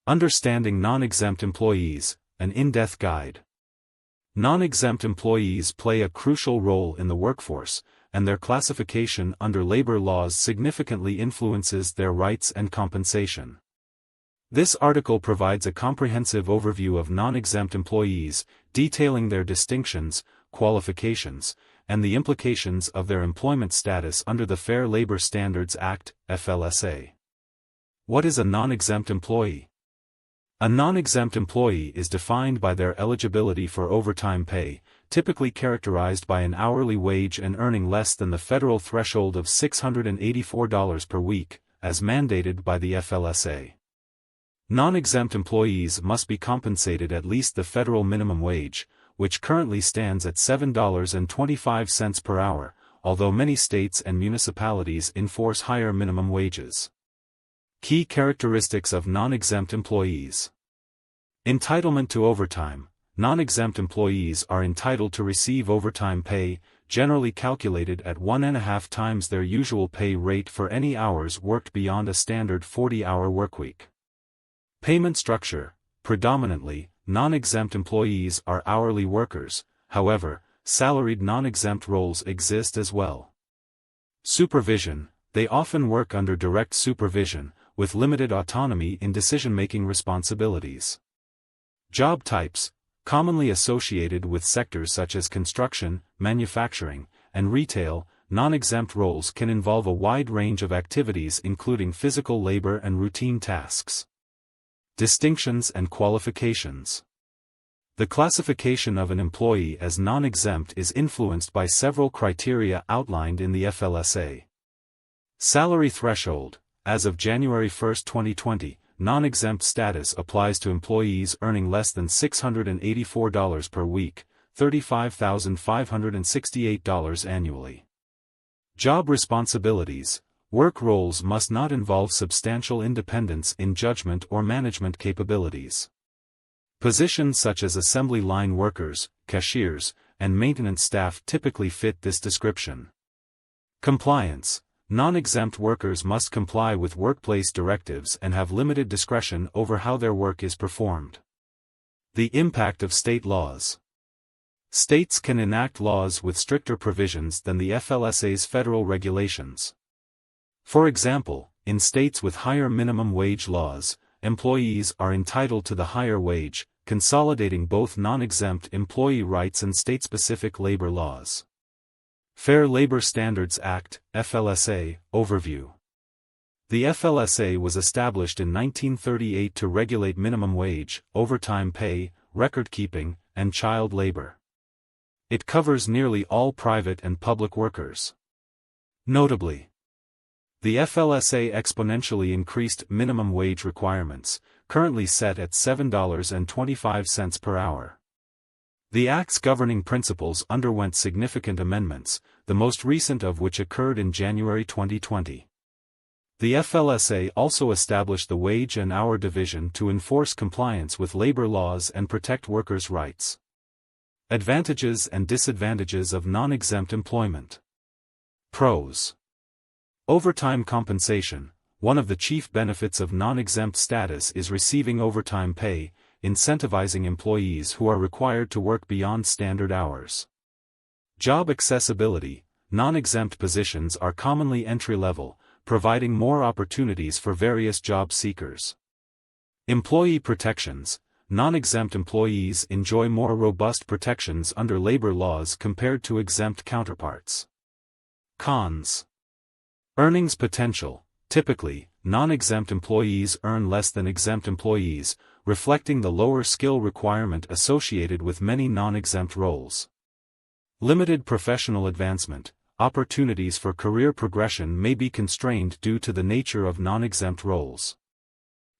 Understanding non-exempt employees, an in-depth guide. Non-exempt employees play a crucial role in the workforce, and their classification under labor laws significantly influences their rights and compensation. This article provides a comprehensive overview of non-exempt employees, detailing their distinctions, qualifications, and the implications of their employment status under the Fair Labor Standards Act, FLSA. What is a non-exempt employee? A non-exempt employee is defined by their eligibility for overtime pay, typically characterized by an hourly wage and earning less than the federal threshold of $684 per week, as mandated by the FLSA. Non-exempt employees must be compensated at least the federal minimum wage, which currently stands at $7.25 per hour, although many states and municipalities enforce higher minimum wages. Key characteristics of non-exempt employees. Entitlement to overtime. Non-exempt employees are entitled to receive overtime pay, generally calculated at 1.5 times their usual pay rate for any hours worked beyond a standard 40-hour workweek. Payment structure. Predominantly, non-exempt employees are hourly workers, however, salaried non-exempt roles exist as well. Supervision. They often work under direct supervision, with limited autonomy in decision-making responsibilities. Job types. Commonly associated with sectors such as construction, manufacturing, and retail, non-exempt roles can involve a wide range of activities including physical labor and routine tasks. Distinctions and qualifications. The classification of an employee as non-exempt is influenced by several criteria outlined in the FLSA. Salary threshold. As of January 1, 2020, non-exempt status applies to employees earning less than $684 per week, $35,568 annually. Job responsibilities. Work roles must not involve substantial independence in judgment or management capabilities. Positions such as assembly line workers, cashiers, and maintenance staff typically fit this description. Compliance. Non-exempt workers must comply with workplace directives and have limited discretion over how their work is performed. The impact of state laws. States can enact laws with stricter provisions than the FLSA's federal regulations. For example, in states with higher minimum wage laws, employees are entitled to the higher wage, consolidating both non-exempt employee rights and state-specific labor laws. Fair Labor Standards Act, FLSA, Overview. The FLSA was established in 1938 to regulate minimum wage, overtime pay, record-keeping, and child labor. It covers nearly all private and public workers. Notably, the FLSA exponentially increased minimum wage requirements, currently set at $7.25 per hour. The Act's governing principles underwent significant amendments, the most recent of which occurred in January 2020. The FLSA also established the Wage and Hour Division to enforce compliance with labor laws and protect workers' rights. Advantages and disadvantages of non-exempt employment. Pros. Overtime compensation. One of the chief benefits of non-exempt status is receiving overtime pay, incentivizing employees who are required to work beyond standard hours. Job accessibility. Non-exempt positions are commonly entry-level, providing more opportunities for various job seekers. Employee protections. Non-exempt employees enjoy more robust protections under labor laws compared to exempt counterparts. Cons. Earnings potential. Typically, non-exempt employees earn less than exempt employees, reflecting the lower skill requirement associated with many non-exempt roles. Limited professional advancement. Opportunities for career progression may be constrained due to the nature of non-exempt roles.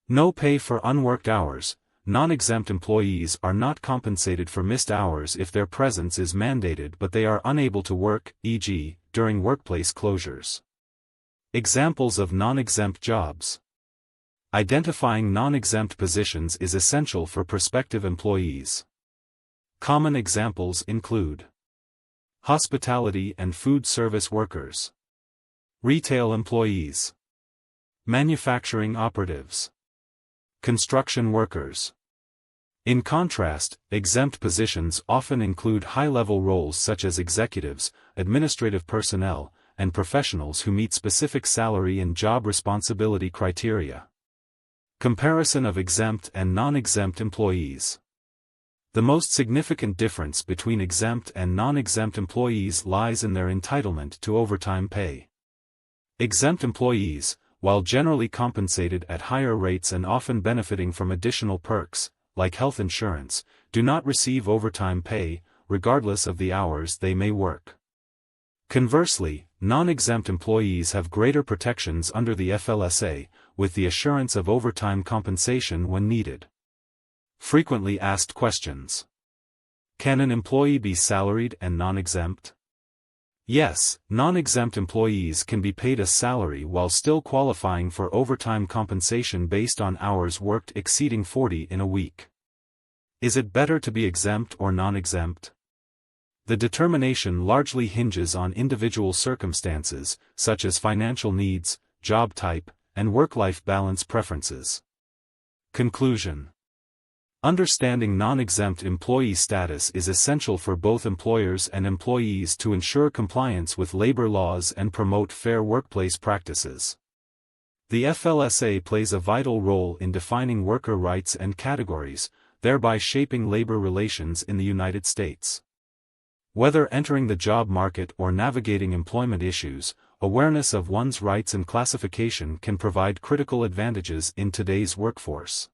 No pay for unworked hours. Non-exempt employees are not compensated for missed hours if their presence is mandated but they are unable to work, e.g., during workplace closures. Examples of non-exempt jobs. Identifying non-exempt positions is essential for prospective employees. Common examples include hospitality and food service workers, retail employees, manufacturing operatives, Construction workers. In contrast, exempt positions often include high-level roles such as executives, administrative personnel, and professionals who meet specific salary and job responsibility criteria. Comparison of exempt and non-exempt employees. The most significant difference between exempt and non-exempt employees lies in their entitlement to overtime pay. Exempt employees, while generally compensated at higher rates and often benefiting from additional perks, like health insurance, do not receive overtime pay, regardless of the hours they may work. Conversely, non-exempt employees have greater protections under the FLSA, with the assurance of overtime compensation when needed. Frequently asked questions. Can an employee be salaried and non-exempt? Yes, non-exempt employees can be paid a salary while still qualifying for overtime compensation based on hours worked exceeding 40 in a week. Is it better to be exempt or non-exempt? The determination largely hinges on individual circumstances, such as financial needs, job type, and work-life balance preferences. Conclusion. Understanding non-exempt employee status is essential for both employers and employees to ensure compliance with labor laws and promote fair workplace practices. The FLSA plays a vital role in defining worker rights and categories, thereby shaping labor relations in the United States. Whether entering the job market or navigating employment issues, awareness of one's rights and classification can provide critical advantages in today's workforce.